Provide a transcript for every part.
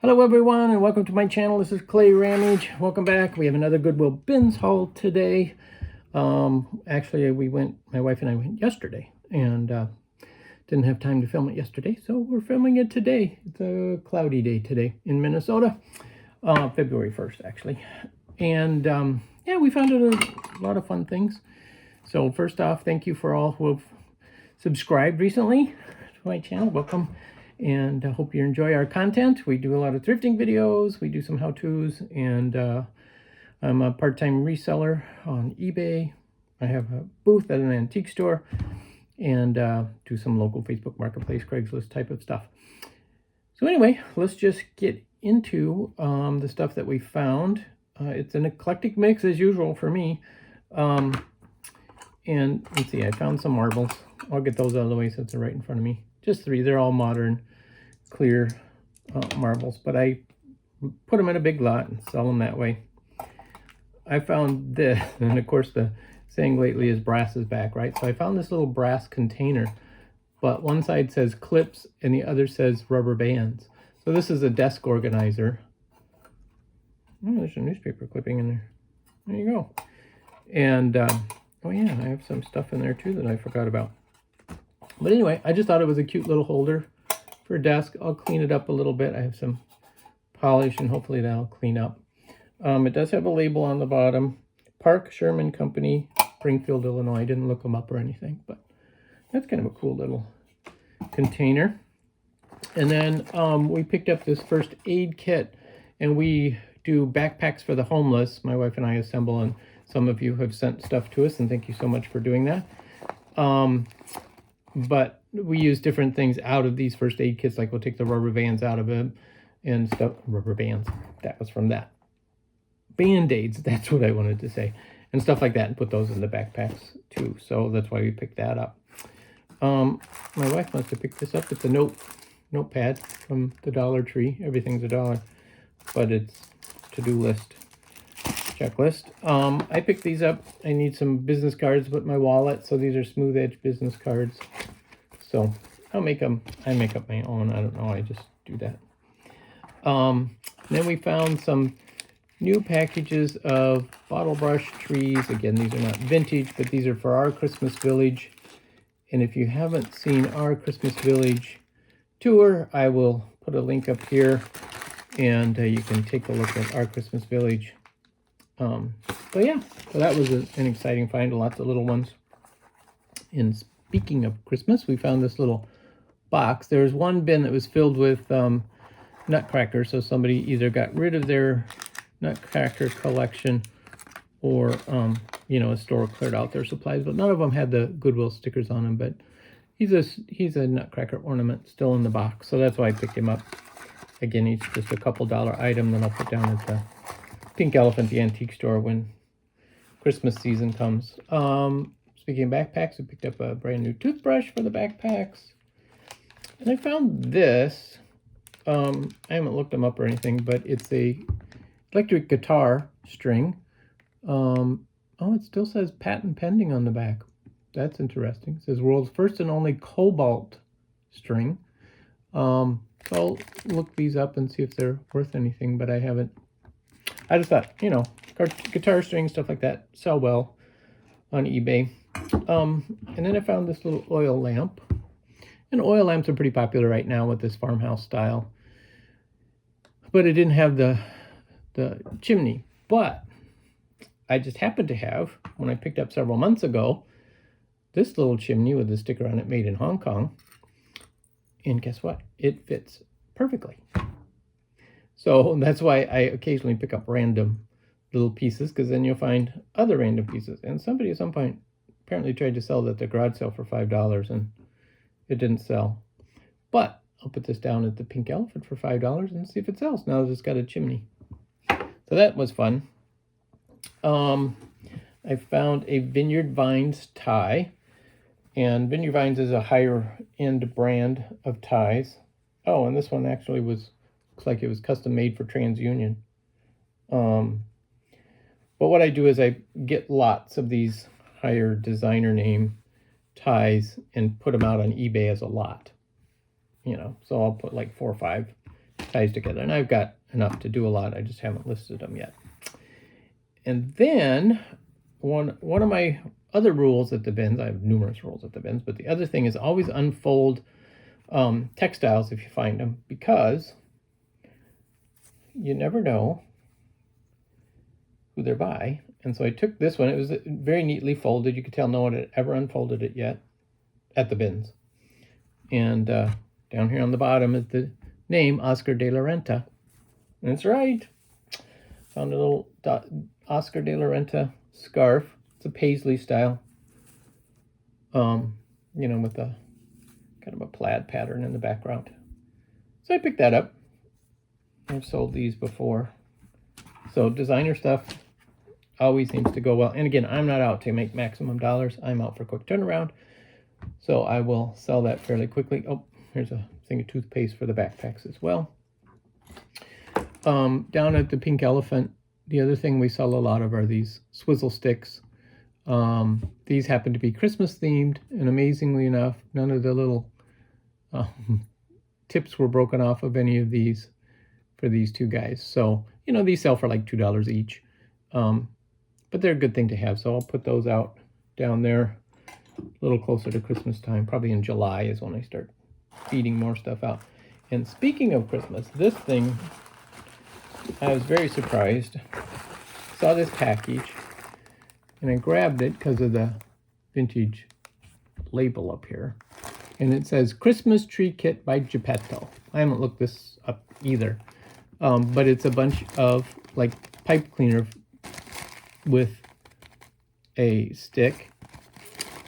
Hello everyone and welcome to my channel. This is clayrammage. Welcome back. We have another Goodwill Bins Haul today. Actually my wife and I went yesterday and didn't have time to film it yesterday, so we're filming it today. It's a cloudy day today in Minnesota, February 1st actually. And yeah, we found a lot of fun things. So first off, thank you for all who have subscribed recently to my channel. Welcome. And I hope you enjoy our content. We do a lot of thrifting videos. We do some how-tos. And I'm a part-time reseller on eBay. I have a booth at an antique store. And do some local Facebook Marketplace, Craigslist type of stuff. So anyway, let's just get into the stuff that we found. It's an eclectic mix as usual for me. And let's see, I found some marbles. I'll get those out of the way since they're right in front of me. Just three. They're all modern, clear marbles, but I put them in a big lot and sell them that way. I found this, and of course the saying lately is brass is back, right? So I found this little brass container, but one side says clips and the other says rubber bands. So this is a desk organizer. Oh, there's a newspaper clipping in there. There you go. And oh yeah, I have some stuff in there too that I forgot about. But anyway, I just thought it was a cute little holder for a desk. I'll clean it up a little bit. I have some polish and hopefully that'll clean up. It does have a label on the bottom. Park Sherman Company, Springfield, Illinois. I didn't look them up or anything, but that's kind of a cool little container. And then we picked up this first aid kit, and we do backpacks for the homeless. My wife and I assemble, and some of you have sent stuff to us, and thank you so much for doing that. But we use different things out of these first aid kits, like we'll take the rubber bands out of it and stuff. Rubber bands, that was from that. Band-aids, that's what I wanted to say. And stuff like that, and put those in the backpacks too. So that's why we picked that up. My wife must have picked this up. It's a notepad from the Dollar Tree. Everything's $1, but it's to-do list. Checklist. I picked these up. I need some business cards to put in my wallet. So these are smooth edge business cards. So I'll make them. I make up my own. I don't know. I just do that. Then we found some new packages of bottle brush trees. Again, these are not vintage, but these are for our Christmas Village. And if you haven't seen our Christmas Village tour, I will put a link up here, and you can take a look at our Christmas Village. But yeah, so that was an exciting find, lots of little ones. And speaking of Christmas, we found this little box. There was one bin that was filled with nutcrackers, so somebody either got rid of their nutcracker collection or, you know, a store cleared out their supplies, but none of them had the Goodwill stickers on them, but he's a nutcracker ornament still in the box, so that's why I picked him up. Again, he's just a couple dollar item that I'll put down at the Pink Elephant, the antique store, when Christmas season comes. Speaking of backpacks, I picked up a brand new toothbrush for the backpacks. And I found this. I haven't looked them up or anything, but it's a electric guitar string. Oh, it still says patent pending on the back. That's interesting. It says world's first and only cobalt string. So I'll look these up and see if they're worth anything, but I haven't. I just thought, you know, guitar strings, stuff like that, sell well on eBay. And then I found this little oil lamp. And oil lamps are pretty popular right now with this farmhouse style. But it didn't have the chimney. But I just happened to have, when I picked up several months ago, this little chimney with a sticker on it, made in Hong Kong. And guess what? It fits perfectly. So that's why I occasionally pick up random little pieces, because then you'll find other random pieces. And somebody at some point apparently tried to sell that at the garage sale for $5, and it didn't sell. But I'll put this down at the Pink Elephant for $5 and see if it sells now that it's got a chimney. So that was fun. I found a Vineyard Vines tie. And Vineyard Vines is a higher end brand of ties. Oh, and this one actually looks like it was custom made for TransUnion. But what I do is I get lots of these higher designer name ties and put them out on eBay as a lot. You know, so I'll put like 4 or 5 ties together. And I've got enough to do a lot. I just haven't listed them yet. And then one of my other rules at the bins, I have numerous rules at the bins, but the other thing is always unfold textiles if you find them, because you never know who they're by. And so I took this one. It was very neatly folded. You could tell no one had ever unfolded it yet at the bins. And down here on the bottom is the name, Oscar de la Renta. And that's right. Found a little Oscar de la Renta scarf. It's a paisley style. You know, with a kind of a plaid pattern in the background. So I picked that up. I've sold these before. So designer stuff always seems to go well. And again, I'm not out to make maximum dollars. I'm out for quick turnaround. So I will sell that fairly quickly. Oh, here's a thing of toothpaste for the backpacks as well. Down at the Pink Elephant, the other thing we sell a lot of are these swizzle sticks. These happen to be Christmas themed, and amazingly enough, none of the little tips were broken off of any of these for these two guys. So, you know, these sell for like $2 each. But they're a good thing to have. So I'll put those out down there a little closer to Christmas time. Probably in July is when I start feeding more stuff out. And speaking of Christmas, this thing, I was very surprised. Saw this package and I grabbed it because of the vintage label up here. And it says Christmas Tree Kit by Geppetto. I haven't looked this up either. But it's a bunch of like pipe cleaner with a stick.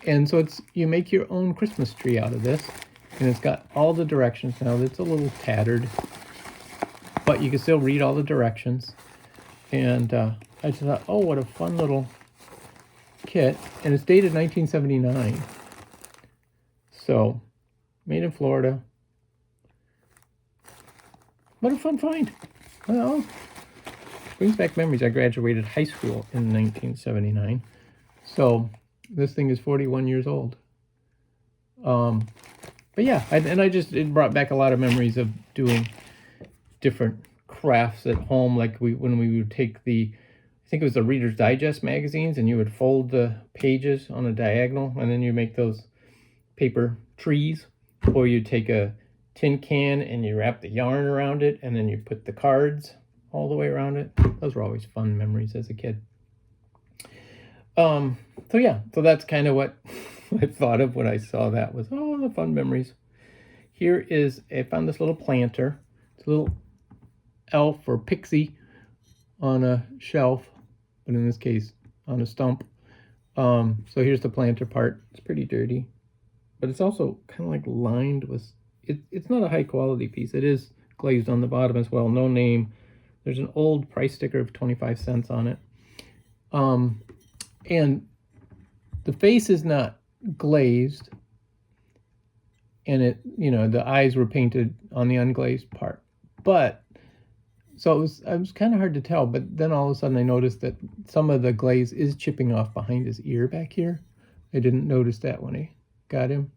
And so it's, you make your own Christmas tree out of this. And it's got all the directions now. It's a little tattered, but you can still read all the directions. And I just thought, oh, what a fun little kit. And it's dated 1979. So, made in Florida. What a fun find. Well, brings back memories. I graduated high school in 1979. So, this thing is 41 years old. But yeah, it brought back a lot of memories of doing different crafts at home. Like when we would take I think it was the Reader's Digest magazines, and you would fold the pages on a diagonal, and then you make those paper trees. Or you take a tin can and you wrap the yarn around it, and then you put the cards all the way around it. Those were always fun memories as a kid. So yeah, so that's kind of what I thought of when I saw that, was, oh, the fun memories. Here is, I found this little planter. It's a little elf or pixie on a shelf, but in this case, on a stump. So here's the planter part. It's pretty dirty, but it's also kind of like lined with, it's not a high quality piece. It is glazed on the bottom as well. No name. There's an old price sticker of 25 cents on it. And the face is not glazed, and it, you know, the eyes were painted on the unglazed part. But so it was kind of hard to tell, but then all of a sudden I noticed that some of the glaze is chipping off behind his ear back here. I didn't notice that when I got him.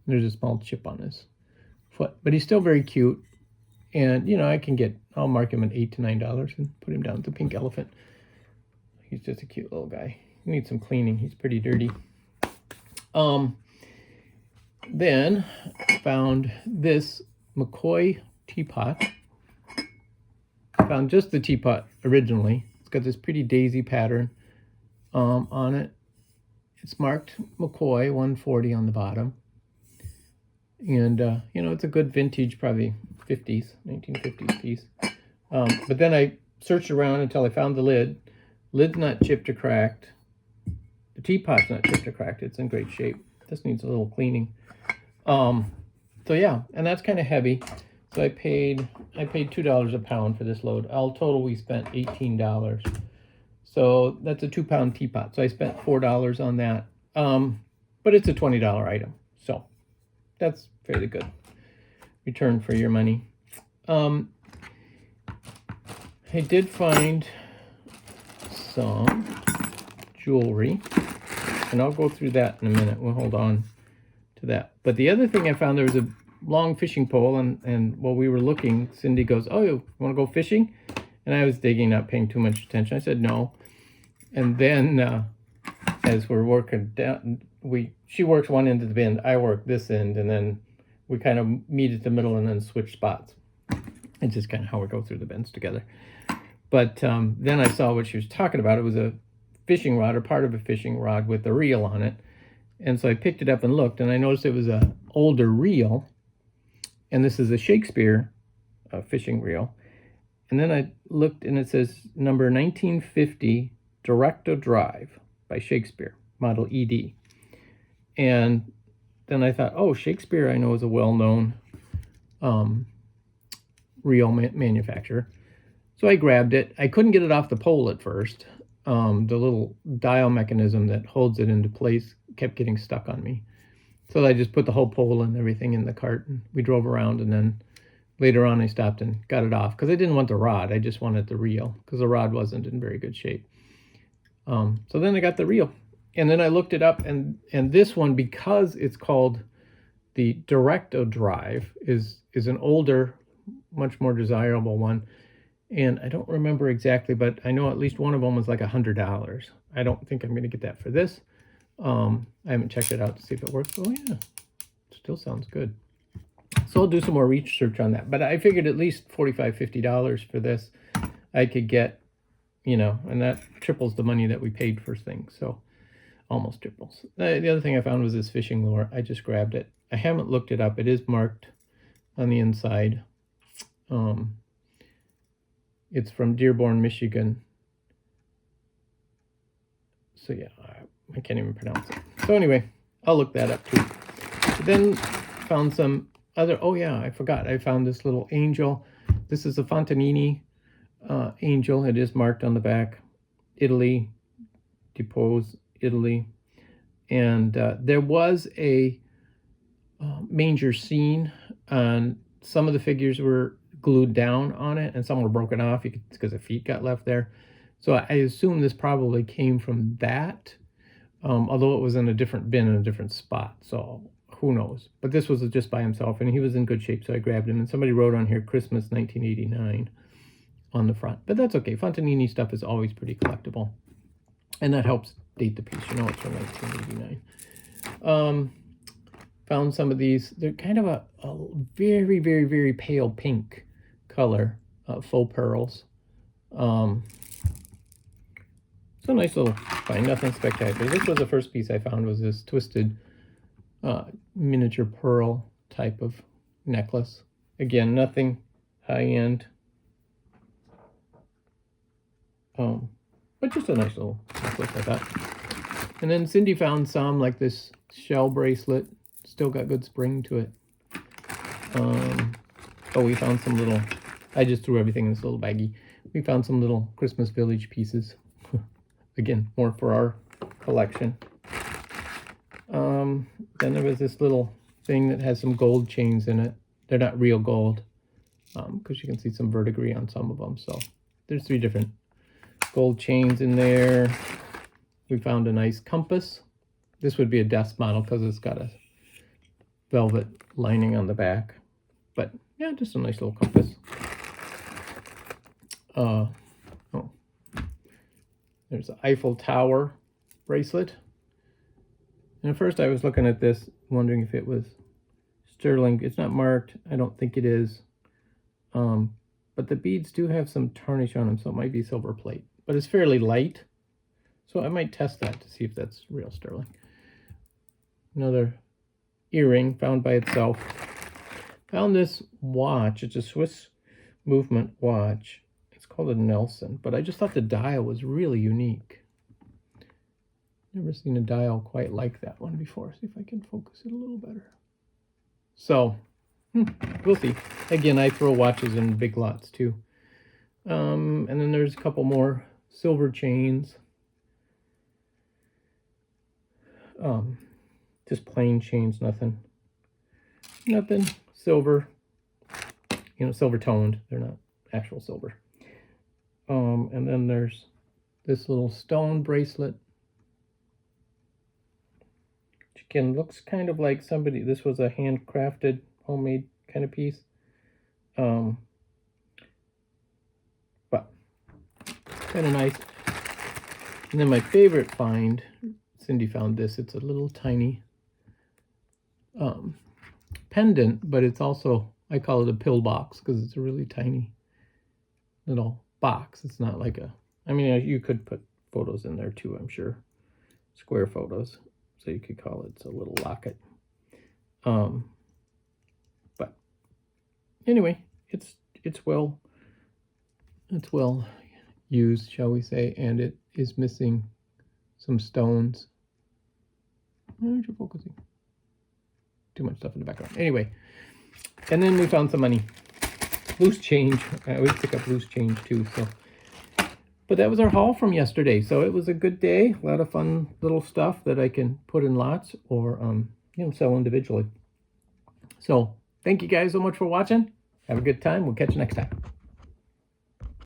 There's a small chip on his foot, but he's still very cute. And, you know, I'll mark him at $8 to $9 and put him down at the Pink Elephant. He's just a cute little guy. He needs some cleaning. He's pretty dirty. Then I found this McCoy teapot. I found just the teapot originally. It's got this pretty daisy pattern on it. It's marked McCoy 140 on the bottom. And, you know, it's a good vintage, probably 1950s piece. But then I searched around until I found the lid. Lid's not chipped or cracked. The teapot's not chipped or cracked. It's in great shape. This needs a little cleaning. So yeah, and that's kind of heavy. So I paid $2 a pound for this load. All total, we spent $18. So that's a 2-pound teapot. So I spent $4 on that. But it's a $20 item. So that's fairly good return for your money. I did find some jewelry, and I'll go through that in a minute. We'll hold on to that. But the other thing I found, there was a long fishing pole, and while we were looking, Cindy goes, "Oh, you want to go fishing?" And I was digging, not paying too much attention. I said no. And then as we're working down, she works one end of the bin, I work this end, and then we kind of meet at the middle and then switch spots. It's just kind of how we go through the bins together. But then I saw what she was talking about. It was a fishing rod, or part of a fishing rod with a reel on it. And so I picked it up and looked, and I noticed it was an older reel. And this is a Shakespeare fishing reel. And then I looked, and it says number 1950 Directo Drive by Shakespeare, model ED. And then I thought, oh, Shakespeare I know is a well-known reel manufacturer. So I grabbed it. I couldn't get it off the pole at first. The little dial mechanism that holds it into place kept getting stuck on me. So I just put the whole pole and everything in the cart, and we drove around, and then later on I stopped and got it off because I didn't want the rod. I just wanted the reel because the rod wasn't in very good shape. So then I got the reel, and then I looked it up, and this one, because it's called the Directo Drive, is an older, much more desirable one. And I don't remember exactly, but I know at least one of them was like $100. I don't think I'm going to get that for this. I haven't checked it out to see if it works. Oh yeah, still sounds good. So I'll do some more research on that. But I figured at least $45, $50 for this I could get, you know, and that triples the money that we paid for things. So almost triples. The other thing I found was this fishing lure. I just grabbed it. I haven't looked it up. It is marked on the inside. It's from Dearborn, Michigan. So yeah, I can't even pronounce it. So anyway, I'll look that up too. But then found some other, oh yeah, I forgot. I found this little angel. This is a Fontanini angel. It is marked on the back. Italy, Depose, Italy. And there was a manger scene, and some of the figures were glued down on it, and some were broken off because the feet got left there. So I assume this probably came from that, although it was in a different bin in a different spot. So who knows? But this was just by himself, and he was in good shape, so I grabbed him. And somebody wrote on here Christmas 1989 on the front, but that's okay. Fontanini stuff is always pretty collectible, and that helps date the piece. You know, it's from 1989. Found some of these. They're kind of a very, very, very pale pink color, faux pearls. It's a nice little find, nothing spectacular. This was the first piece I found, was this twisted miniature pearl type of necklace. Again, nothing high-end, but just a nice little necklace, I thought. And then Cindy found some, like this shell bracelet. Still got good spring to it. Oh, we found some little, I just threw everything in this little baggie. We found some little Christmas Village pieces. Again, more for our collection. Then there was this little thing that has some gold chains in it. They're not real gold, because you can see some verdigris on some of them. So there's 3 different gold chains in there. We found a nice compass. This would be a desk model because it's got a velvet lining on the back. But yeah, just a nice little compass. Oh, there's the Eiffel Tower bracelet. And at first I was looking at this, wondering if it was sterling. It's not marked. I don't think it is. But the beads do have some tarnish on them, so it might be silver plate. But it's fairly light, so I might test that to see if that's real sterling. Another earring found by itself. Found this watch. It's a Swiss movement watch. It's called a Nelson, but I just thought the dial was really unique. Never seen a dial quite like that one before. See if I can focus it a little better. So, we'll see. Again, I throw watches in big lots too. And then there's a couple more silver chains. Just plain chains, nothing silver, you know, silver toned. They're not actual silver. And then there's this little stone bracelet, which again looks kind of like somebody, this was a handcrafted homemade kind of piece. But kind of nice. And then my favorite find, Cindy found this. It's a little tiny pendant, but it's also, I call it a pill box because it's a really tiny little box. It's not like a, I mean, you could put photos in there too, I'm sure. Square photos. So you could call it a little locket. But anyway, it's well used, shall we say, and it is missing some stones. Where's your focusing? Too much stuff in the background. Anyway, and then we found some money. Loose change. I always pick up loose change too, so. But that was our haul from yesterday. So it was a good day. A lot of fun little stuff that I can put in lots or, sell individually. So thank you guys so much for watching. Have a good time. We'll catch you next time.